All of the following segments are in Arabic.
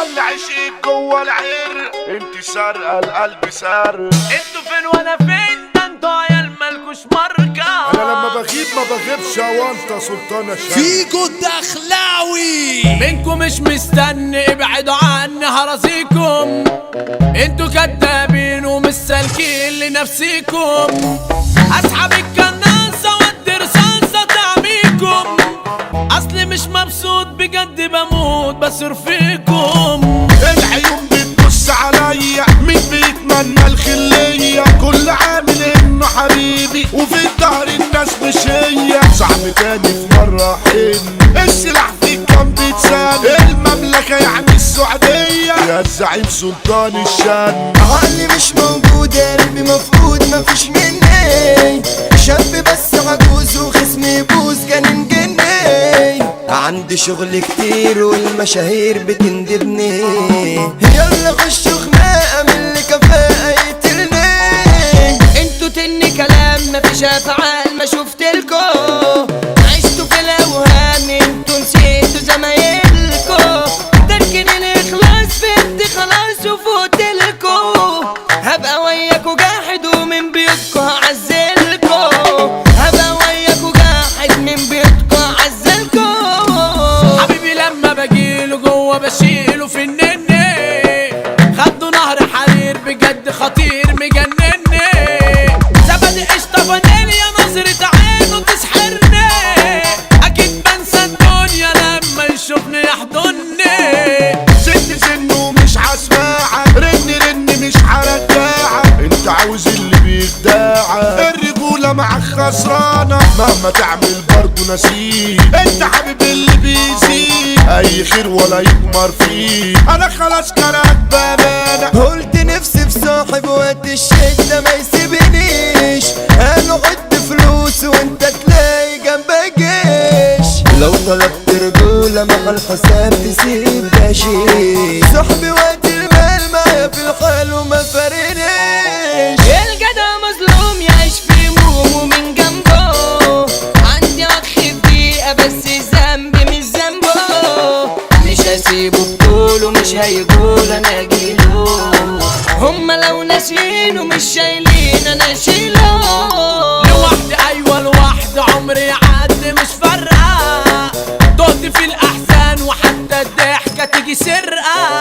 يلا عشيك جوه العرق، انت سارقه القلب سارق. انتوا فين وانا فين؟ ده انتوا عيال مالكوش ماركة. انا لما بغيب ما بغيبش وانت سلطان الشام. فيجو الدخلاوي منكم مش مستني، ابعدوا عني هرازيكم. انتوا كدابين ومش سالكين لنفسيكم. اسحب الكناسة وادي رصاصة تعميكم. اصلي مش مبسوط بجد، بموت بصير فيكم. العيون بتبص عليا، مين بيتمنى الخلية؟ كل عامل انه حبيبي وفي الظهر الناس مش هي. صعب تاني في مرة حن، السلاح فيك كان بيتساب. المملكة يعني السعودية، يا الزعيم سلطان الشام. عقلي مش موجود، قلبي مفقود مفيش مني. شاب بس عجوز وخصمي يبوظ جنين جني. عندي شغل كتير والمشاهير بتندبني. يلا خشوا خناقة من اللي كفاءة يقتلني. انتوا تني كلام مفيش افعال ما شفتلكوا. عشتوا في الاوهام انتوا نسيتوا زمايلكوا. تركن الاخلاص فدي خلاص وفوتلكوا. هبقى وياكوا جاحد ومن بيوتكوا هعزلكوا. هبقى وياكوا جاحد من بيوتكوا هعزلكوا. حبيبي لما بجيله جوه بشيله في النني. خدوا نهر حرير بجد خطير مجنني. زبدي قشطة فانيليا نظرة عينه تسحرني. اكيد بنسى الدنيا لما يشوفني يحضني. ست سنه مش هسمعك، رن مش هرجعك. انت عاوز اللي بيخدعك، الرجولة معك خسرانة. مهما تعمل برضه نسيك، انت حبيب اللي بيزيد. اي خير ولا يكمر فيه، انا خلاص كرهت بامانة. قلت نفسي في صاحب وقت الشدة ما يسيبنيش. انا عد فلوس وانت تلاقي جنبك جيش. لو طلبت رجولة مع الحساب تسيب ده شيء. صاحبي وقت المال معايا في الحال وما فارقنيش. الجدع مظلوم يعيش في همومه من جنبه. عندي اخ في دقيقة بس ذنبي مش ذنبه. مش هسيبه بطوله مش هيقول انا اجيله. هما لو ناسينه مش شايلين انا اشيله. لوحدي ايوه لوحدي، عمري يعدي مش فارقة. تهت في الاحزان وحتى الضحكة تيجي سرقة.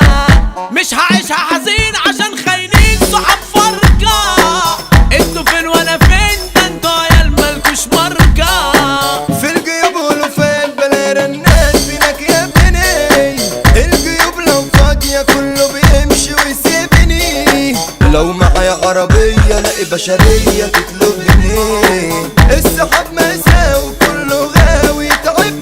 مش هعيشها حزين عشان خاينين صحاب فرقة. انتوا فين وانا فين؟ ده انتوا عيال مالكوش ماركة. في الجيوب والوفات بلا رنات فينك يا ابني. الجيوب لو فاضية كله بيمشي ويسيبني. لو معايا عربية لاقي بشرية تطلبني. السحاب مساء وكله غاوي تعبني.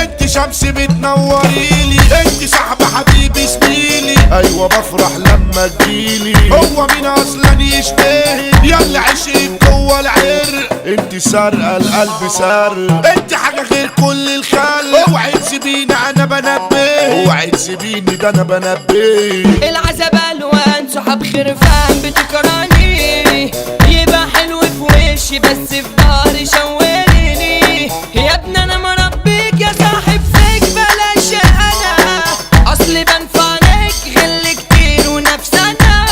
انت شمس بتنوريلي، انت صاحب حبيبي زميلي. ايوه بفرح لما تجيلي، هو مين اصلا يشتهي؟ يلا عشيك جوه العرق، انت سارقه القلب سارق. انت حاجه غير كل الخلق، اوعي تسيبيني انا بنبه. اوعي تسيبيني ده انا بنبه. العذاب الوان صحاب خرفان بتكرهني. يبقى حلو في وشي بس في ظهري شواليني. يا ابني انا مربيك يا صاحب فيك بلاش انا. اصلي بنفعنك غل كتير ونفسنا.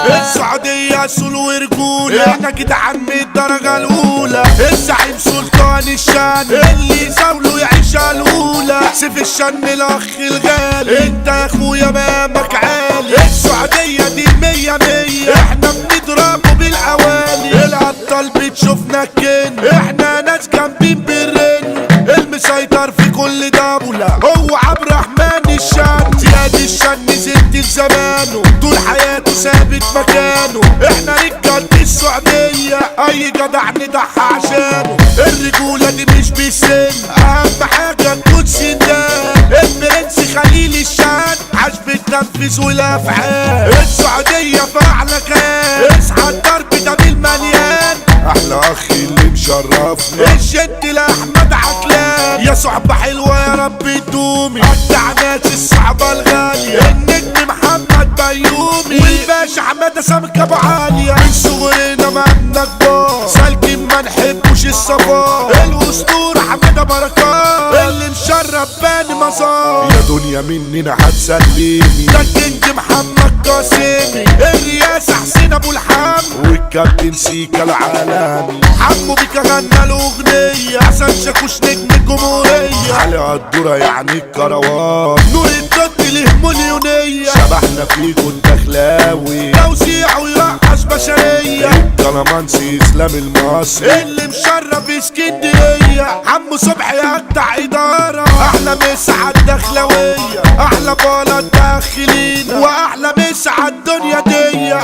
السعودية اصول ورجولة، احنا جدعان من الدرجة الأولى. الزعيم سلطان الشام، اللي يزاوله يعيش الأولى. سيف الشن الأخ الغالي، انت يا اخويا مامك عالي. السعودية دي مية مية، احنا بنضربه بالأوالي. الأبطال بتشوفنا الكن، احنا ناس جامدين بالرن. المسيطر في كل دولة هو عبد الرحمن الشام. زياد الشن زد زمانه، طول حياته ثابت مكانه. احنا رجالة السعودية، اي جدع نضحى عشانه. الرجولة دي مش بالسن، اهم حاجة تكون سندان. البرنس خليل الشان عاش بالتنفيذ والافعال. السعودية في اعلى كان، اصحى الضرب ده بالمليان. احلى اخ اللي مشرفنا الجد لاحمد عكلان. يا صحبة حلوة يا رب تدومي، ابدع ناس الصعبة الغالية. النجم محمد بيومي والباشا حمادة سمك ابو عالية. من صغرنا ما عندنا كبار، سالكين ما نحبوش الصفار. الاسطورة حمادة بركات اللي مشرف باني المظاهر يا دنيا مننا هتسليني ده الكينج محمد قاسمي الرئاسة حسين ابو الحم والكابتن سيكا العالمي حمو بيكا غنى الاغنية حسن شاكوش نجم الجمهورية علي الدورة يعني الكروان نور الضد له مليونية شبحنا فيكو الدخلاوي توزيع ويرقص بشرية الكلامانسي اسلام المصري اللي مشرف اسكندرية حمو صبحي اجدع ادارة احلى مسا عالدخلاوية احلى بلد داخلينا واحلى مسا عالدنيا دي